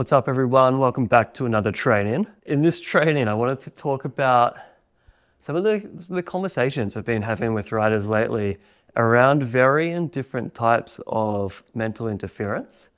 What's up everyone? Welcome back to another training. In this training, I wanted to talk about some of the conversations I've been having with riders lately around varying different types of mental interference,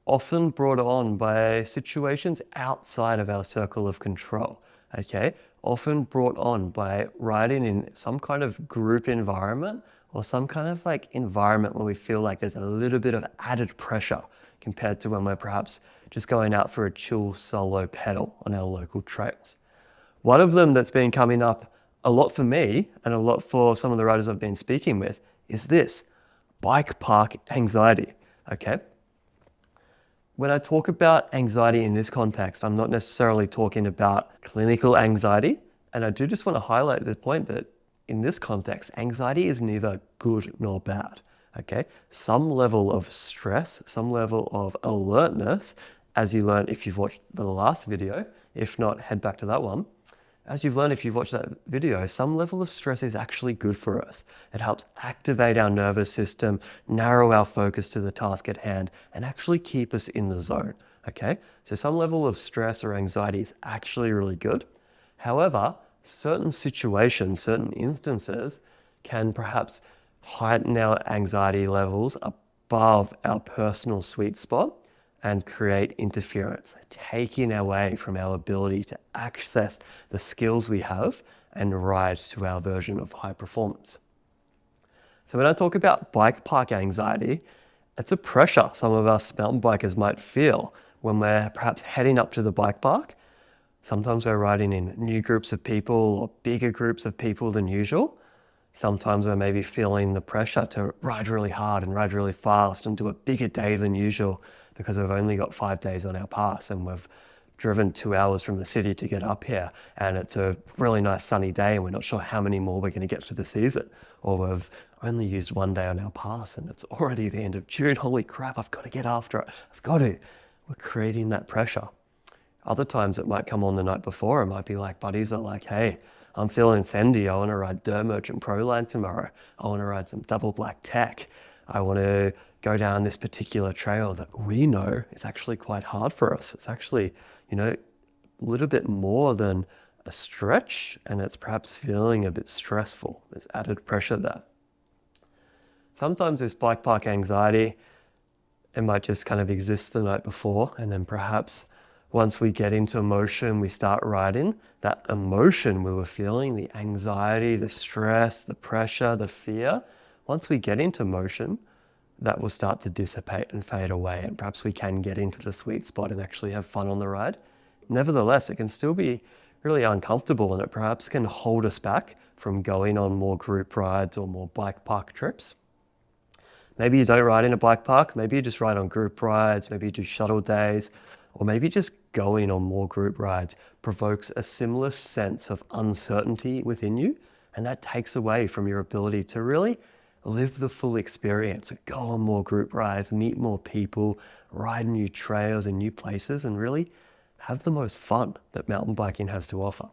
often brought on by situations outside of our circle of control, okay? Often brought on by riding in some kind of group environment or some kind of like environment where we feel like there's a little bit of added pressure compared to when we're perhaps just going out for a chill solo pedal on our local trails. One of them that's been coming up a lot for me and a lot for some of the riders I've been speaking with is this, bike park anxiety, okay? When I talk about anxiety in this context, I'm not necessarily talking about clinical anxiety. And I do just want to highlight the point that in this context, anxiety is neither good nor bad, okay? Some level of stress, some level of alertness, as you learned if you've watched the last video, if not, head back to that one. As you've learned if you've watched that video, some level of stress is actually good for us. It helps activate our nervous system, narrow our focus to the task at hand, and actually keep us in the zone, okay? So some level of stress or anxiety is actually really good. However, certain situations, certain instances can perhaps heighten our anxiety levels above our personal sweet spot and create interference, taking away from our ability to access the skills we have and ride to our version of high performance. So when I talk about bike park anxiety, it's a pressure some of us mountain bikers might feel when we're perhaps heading up to the bike park. Sometimes we're riding in new groups of people or bigger groups of people than usual. Sometimes we're maybe feeling the pressure to ride really hard and ride really fast and do a bigger day than usual because we've only got 5 days on our pass and we've driven 2 hours from the city to get up here and it's a really nice sunny day and we're not sure how many more we're going to get for the season, or we've only used 1 day on our pass and it's already the end of June. Holy crap, I've got to get after it. I've got to. We're creating that pressure. Other times it might come on the night before. It might be like buddies are like, hey, I'm feeling sendy. I want to ride 𝗪𝗏 Pro Line tomorrow. I want to ride some double black tech. I want to go down this particular trail that we know is actually quite hard for us. It's actually, a little bit more than a stretch and it's perhaps feeling a bit stressful. There's added pressure there. Sometimes this bike park anxiety, it might just kind of exist the night before, and then perhaps once we get into emotion, we start riding, that emotion we were feeling, the anxiety, the stress, the pressure, the fear, once we get into motion, that will start to dissipate and fade away, and perhaps we can get into the sweet spot and actually have fun on the ride. Nevertheless, it can still be really uncomfortable and it perhaps can hold us back from going on more group rides or more bike park trips. Maybe you don't ride in a bike park, maybe you just ride on group rides, maybe you do shuttle days, or maybe just going on more group rides provokes a similar sense of uncertainty within you, and that takes away from your ability to really live the full experience, go on more group rides, meet more people, ride new trails and new places, and really have the most fun that mountain biking has to offer.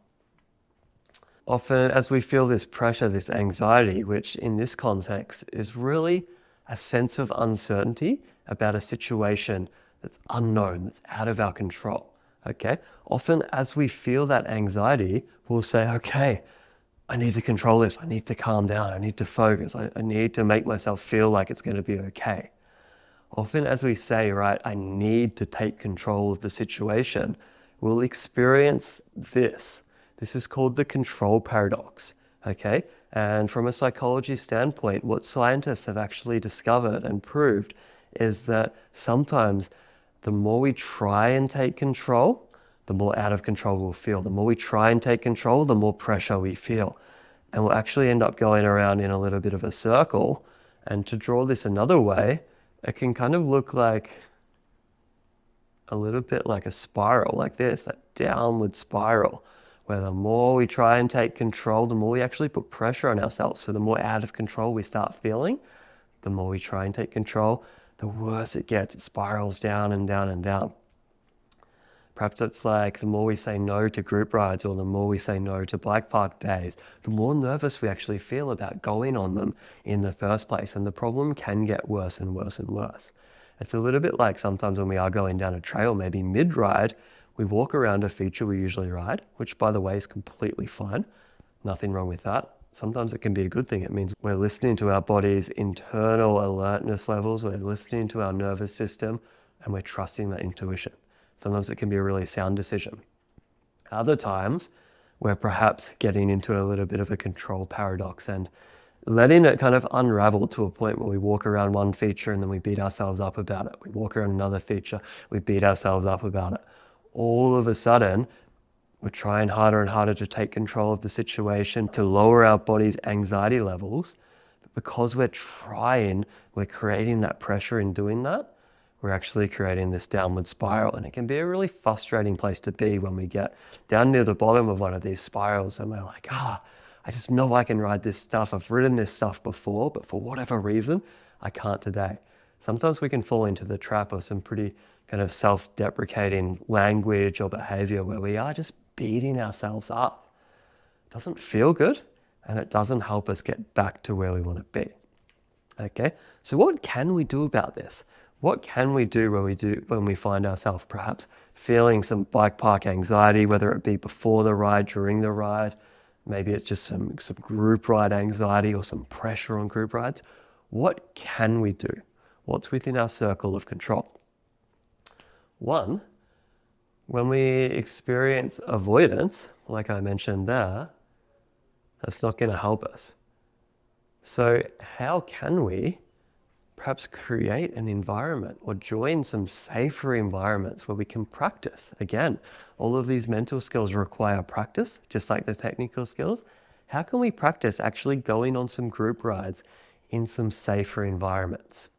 Often as we feel this pressure, this anxiety, which in this context is really a sense of uncertainty about a situation that's unknown, that's out of our control, okay? Often as we feel that anxiety, we'll say, okay, I need to control this. I need to calm down. I need to focus. I need to make myself feel like it's going to be okay. Often as we say, right, I need to take control of the situation, we'll experience this. This is called the control paradox, okay? And from a psychology standpoint, what scientists have actually discovered and proved is that sometimes the more we try and take control, the more out of control we'll feel. The more we try and take control, the more pressure we feel. And we'll actually end up going around in a little bit of a circle. And to draw this another way, it can kind of look like a little bit like a spiral, like this, that downward spiral, where the more we try and take control, the more we actually put pressure on ourselves. So the more out of control we start feeling, the more we try and take control, the worse it gets. It spirals down and down and down. Perhaps it's like the more we say no to group rides or the more we say no to bike park days, the more nervous we actually feel about going on them in the first place. And the problem can get worse and worse and worse. It's a little bit like sometimes when we are going down a trail, maybe mid-ride, we walk around a feature we usually ride, which by the way is completely fine. Nothing wrong with that. Sometimes it can be a good thing. It means we're listening to our body's internal alertness levels, we're listening to our nervous system, and we're trusting that intuition. Sometimes it can be a really sound decision. Other times, we're perhaps getting into a little bit of a control paradox and letting it kind of unravel to a point where we walk around one feature and then we beat ourselves up about it. We walk around another feature, we beat ourselves up about it. All of a sudden, we're trying harder and harder to take control of the situation, to lower our body's anxiety levels. But because we're trying, we're creating that pressure in doing that. We're actually creating this downward spiral, and it can be a really frustrating place to be when we get down near the bottom of one of these spirals and we're like, I just know I can ride this stuff. I've ridden this stuff before, but for whatever reason, I can't today. Sometimes we can fall into the trap of some pretty kind of self-deprecating language or behavior where we are just beating ourselves up. It doesn't feel good, and it doesn't help us get back to where we want to be. Okay, so what can we do about this? What can we do when we find ourselves perhaps feeling some bike park anxiety, whether it be before the ride, during the ride, maybe it's just some group ride anxiety or some pressure on group rides. What can we do? What's within our circle of control? One, when we experience avoidance, like I mentioned there, that's not going to help us. So how can we perhaps create an environment or join some safer environments where we can practice? Again, all of these mental skills require practice, just like the technical skills. How can we practice actually going on some group rides in some safer environments?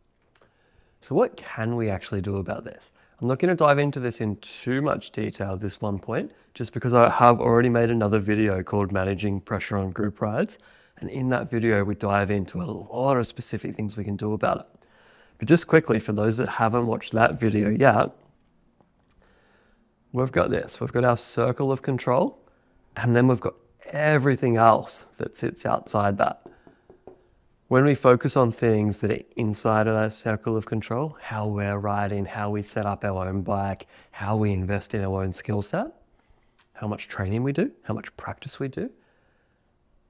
So what can we actually do about this? I'm not going to dive into this in too much detail at this one point, just because I have already made another video called Managing Pressure on Group Rides. And in that video, we dive into a lot of specific things we can do about it. But just quickly, for those that haven't watched that video yet, we've got this. We've got our circle of control, and then we've got everything else that sits outside that. When we focus on things that are inside of that circle of control, how we're riding, how we set up our own bike, how we invest in our own skill set, how much training we do, how much practice we do,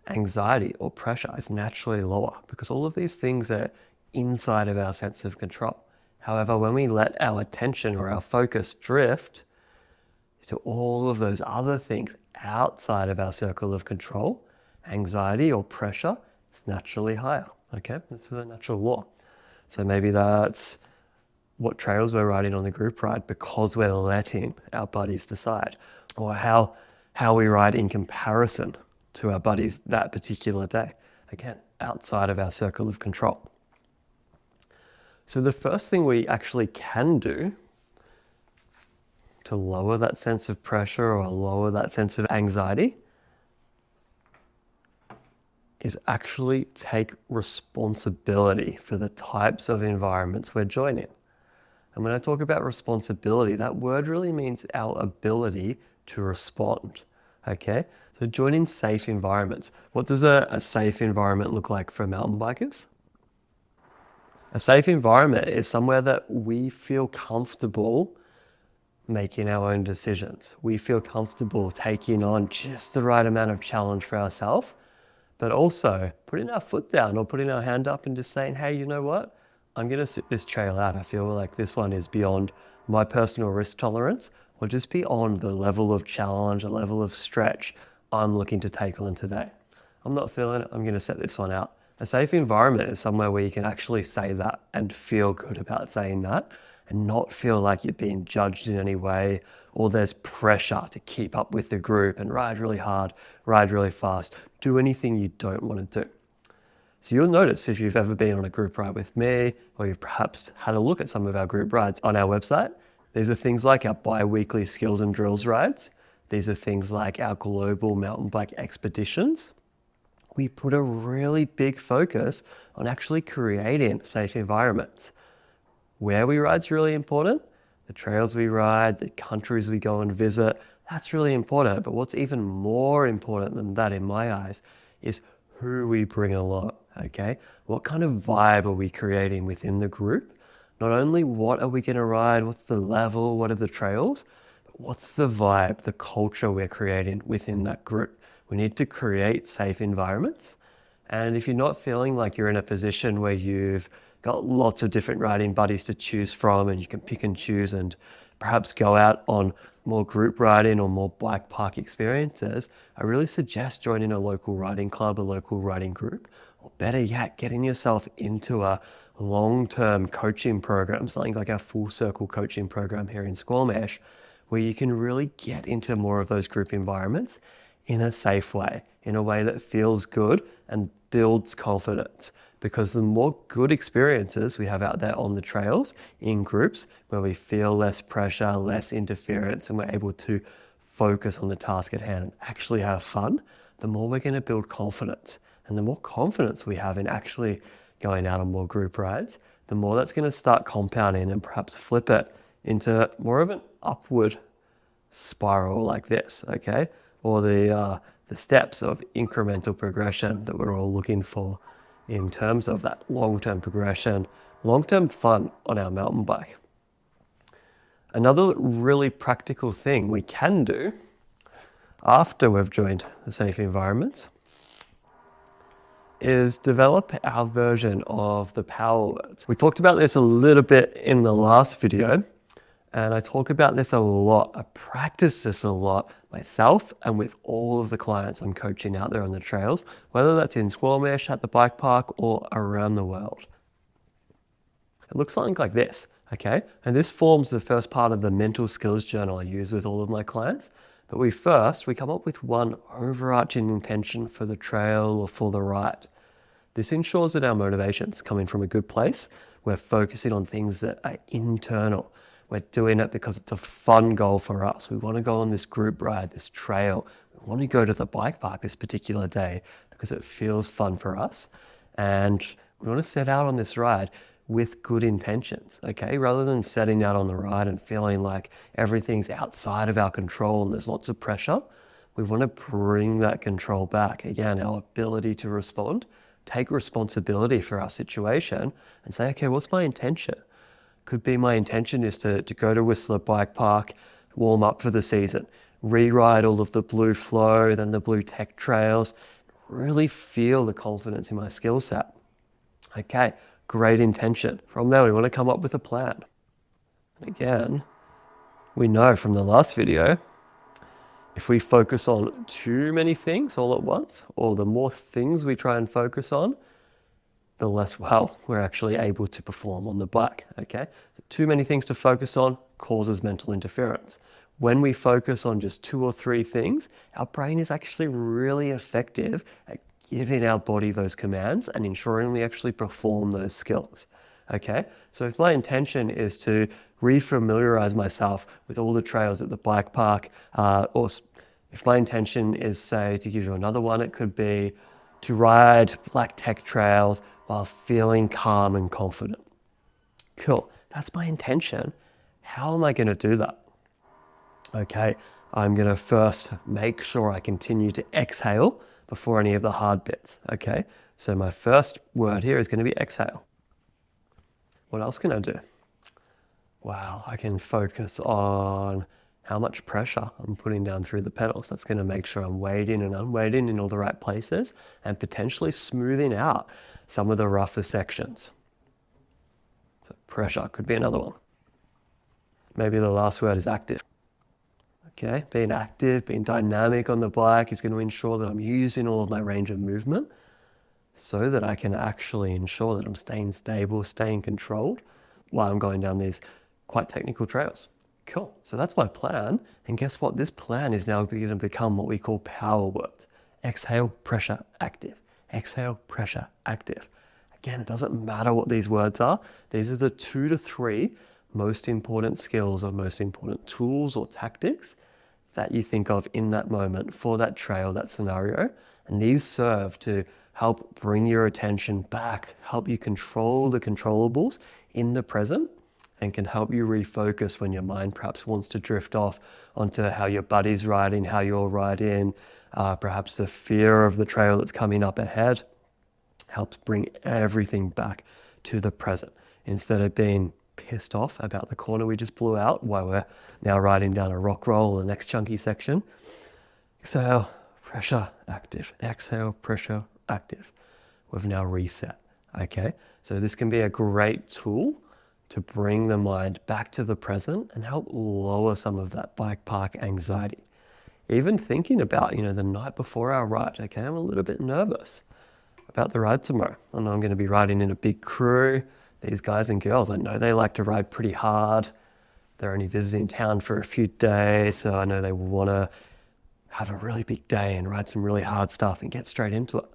anxiety or pressure is naturally lower because all of these things are inside of our sense of control. However, when we let our attention or our focus drift to all of those other things outside of our circle of control, anxiety or pressure is naturally higher. Okay, this is a natural law. So maybe that's what trails we're riding on the group ride because we're letting our buddies decide, or how we ride in comparison to our buddies that particular day. Again, outside of our circle of control. So the first thing we actually can do to lower that sense of pressure or lower that sense of anxiety is actually take responsibility for the types of environments we're joining. And when I talk about responsibility, that word really means our ability to respond. Okay, so joining safe environments. What does a safe environment look like for mountain bikers? A safe environment is somewhere that we feel comfortable making our own decisions. We feel comfortable taking on just the right amount of challenge for ourselves, but also putting our foot down or putting our hand up and just saying, hey, you know what? I'm going to sit this trail out. I feel like this one is beyond my personal risk tolerance, or just beyond the level of challenge, the level of stretch I'm looking to take on today. I'm not feeling it. I'm going to set this one out. A safe environment is somewhere where you can actually say that and feel good about saying that and not feel like you're being judged in any way, or there's pressure to keep up with the group and ride really hard, ride really fast, do anything you don't want to do. So you'll notice if you've ever been on a group ride with me, or you've perhaps had a look at some of our group rides on our website, these are things like our bi-weekly skills and drills rides. These are things like our global mountain bike expeditions. We put a really big focus on actually creating safe environments. Where we ride is really important. The trails we ride, the countries we go and visit, that's really important. But what's even more important than that in my eyes is who we bring along, okay? What kind of vibe are we creating within the group Not only what are we going to ride, what's the level, what are the trails, but what's the vibe, the culture we're creating within that group. We need to create safe environments. And if you're not feeling like you're in a position where you've got lots of different riding buddies to choose from and you can pick and choose and perhaps go out on more group riding or more bike park experiences, I really suggest joining a local riding club, a local riding group, or better yet, getting yourself into a long-term coaching program, something like our Full Circle coaching program here in Squamish, where you can really get into more of those group environments in a safe way, in a way that feels good and builds confidence. Because the more good experiences we have out there on the trails in groups where we feel less pressure, less interference, and we're able to focus on the task at hand and actually have fun, the more we're going to build confidence. And the more confidence we have in actually going out on more group rides, the more that's going to start compounding and perhaps flip it into more of an upward spiral like this, okay? Or the steps of incremental progression that we're all looking for in terms of that long-term progression, long-term fun on our mountain bike. Another really practical thing we can do after we've joined the safe environments is develop our version of the power words. We talked about this a little bit in the last video, and I talk about this a lot. I practice this a lot myself and with all of the clients I'm coaching out there on the trails, whether that's in Squamish, at the bike park, or around the world. It looks something like this, okay? And this forms the first part of the mental skills journal I use with all of my clients. But we come up with one overarching intention for the trail or for the ride. This ensures that our motivation's coming from a good place. We're focusing on things that are internal. We're doing it because it's a fun goal for us. We want to go on this group ride, this trail. We want to go to the bike park this particular day because it feels fun for us. And we want to set out on this ride with good intentions, okay? Rather than setting out on the ride and feeling like everything's outside of our control and there's lots of pressure, we want to bring that control back. Again, our ability to respond, take responsibility for our situation and say, okay, what's my intention? Could be my intention is to go to Whistler Bike Park, warm up for the season, re-ride all of the blue flow, then the blue tech trails, really feel the confidence in my skill set. Okay, great intention. From there, we want to come up with a plan. And again, we know from the last video, if we focus on too many things all at once, or the more things we try and focus on, the less well we're actually able to perform on the bike, okay? So too many things to focus on causes mental interference. When we focus on just 2 or 3 things, our brain is actually really effective at giving our body those commands and ensuring we actually perform those skills, okay? So if my intention is to refamiliarize myself with all the trails at the bike park, or if my intention is, say, to give you another one, it could be to ride black tech trails while feeling calm and confident. Cool, that's my intention. How am I going to do that? Okay, I'm going to first make sure I continue to exhale before any of the hard bits, okay? So my first word here is going to be exhale. What else can I do? Wow, I can focus on how much pressure I'm putting down through the pedals. That's going to make sure I'm weighting and unweighting in all the right places and potentially smoothing out some of the rougher sections. So pressure could be another one. Maybe the last word is active. Okay, being active, being dynamic on the bike is going to ensure that I'm using all of my range of movement so that I can actually ensure that I'm staying stable, staying controlled while I'm going down these quite technical trails. Cool, so that's my plan. And guess what? This plan is now going to become what we call power words. Exhale, pressure, active. Exhale, pressure, active. Again, it doesn't matter what these words are. These are the 2 to 3 most important skills or most important tools or tactics that you think of in that moment for that trail, that scenario. And these serve to help bring your attention back, help you control the controllables in the present, and can help you refocus when your mind perhaps wants to drift off onto how your buddy's riding, how you're riding, perhaps the fear of the trail that's coming up ahead. Helps bring everything back to the present instead of being pissed off about the corner we just blew out while we're now riding down a rock roll, the next chunky section. Exhale, pressure, active. Exhale, pressure, active. We've now reset, okay? So this can be a great tool to bring the mind back to the present and help lower some of that bike park anxiety. Even thinking about, the night before our ride, okay, I'm a little bit nervous about the ride tomorrow. I know I'm going to be riding in a big crew. These guys and girls, I know they like to ride pretty hard. They're only visiting town for a few days, so I know they want to have a really big day and ride some really hard stuff and get straight into it.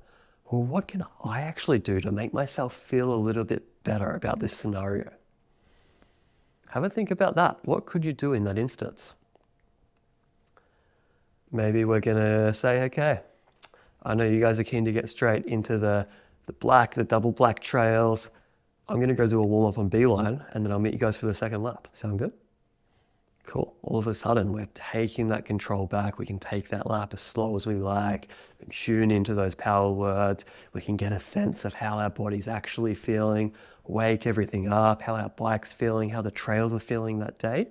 Well, what can I actually do to make myself feel a little bit better about this scenario? Have a think about that. What could you do in that instance? Maybe we're going to say, okay, I know you guys are keen to get straight into the double black trails. I'm going to go do a warm up on Beeline and then I'll meet you guys for the second lap. Sound good? Cool. All of a sudden, we're taking that control back. We can take that lap as slow as we like. We can tune into those power words. We can get a sense of how our body's actually feeling, wake everything up, how our bike's feeling, how the trails are feeling that day.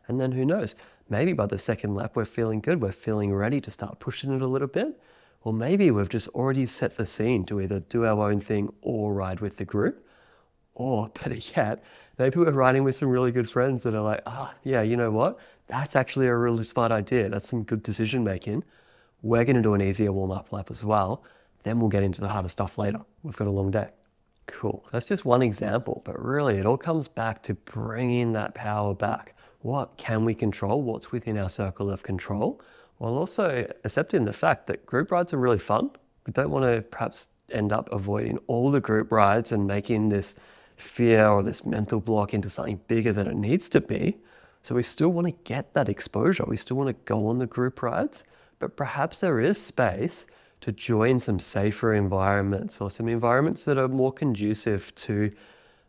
And then who knows, maybe by the second lap, we're feeling good. We're feeling ready to start pushing it a little bit. Or maybe we've just already set the scene to either do our own thing or ride with the group. Or better yet, maybe we're riding with some really good friends that are like, yeah, you know what? That's actually a really smart idea. That's some good decision making. We're going to do an easier warm-up lap as well. Then we'll get into the harder stuff later. We've got a long day. Cool. That's just one example, but really it all comes back to bringing that power back. What can we control? What's within our circle of control? While also accepting the fact that group rides are really fun. We don't want to perhaps end up avoiding all the group rides and making this fear or this mental block into something bigger than it needs to be. So we still want to get that exposure. We still want to go on the group rides, but perhaps there is space to join some safer environments or some environments that are more conducive to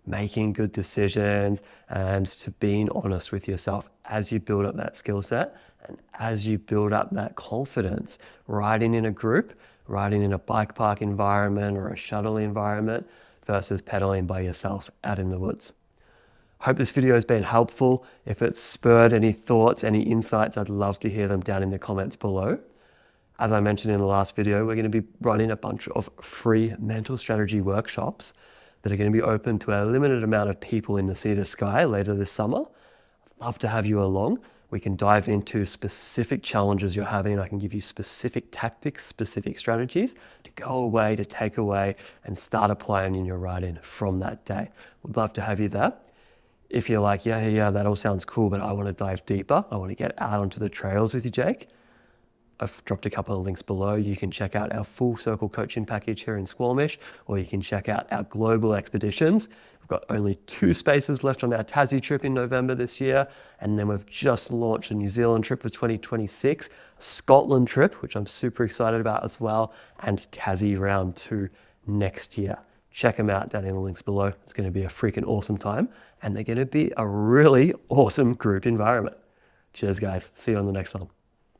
making good decisions and to being honest with yourself as you build up that skill set and as you build up that confidence riding in a group, riding in a bike park environment or a shuttle environment versus pedaling by yourself out in the woods. Hope this video has been helpful. If it's spurred any thoughts, any insights, I'd love to hear them down in the comments below. As I mentioned in the last video, we're going to be running a bunch of free mental strategy workshops that are going to be open to a limited amount of people in the Sea to Sky later this summer. I'd love to have you along. We can dive into specific challenges you're having. I can give you specific tactics, specific strategies to go away, to take away, and start applying in your riding from that day. We'd love to have you there. If you're like, yeah, that all sounds cool, but I want to dive deeper. I want to get out onto the trails with you, Jake. I've dropped a couple of links below. You can check out our full circle coaching package here in Squamish, or you can check out our global expeditions. We've got only 2 spaces left on our Tassie trip in November this year. And then we've just launched a New Zealand trip for 2026, a Scotland trip, which I'm super excited about as well, and Tassie round 2 next year. Check them out down in the links below. It's going to be a freaking awesome time. And they're going to be a really awesome group environment. Cheers, guys. See you on the next one.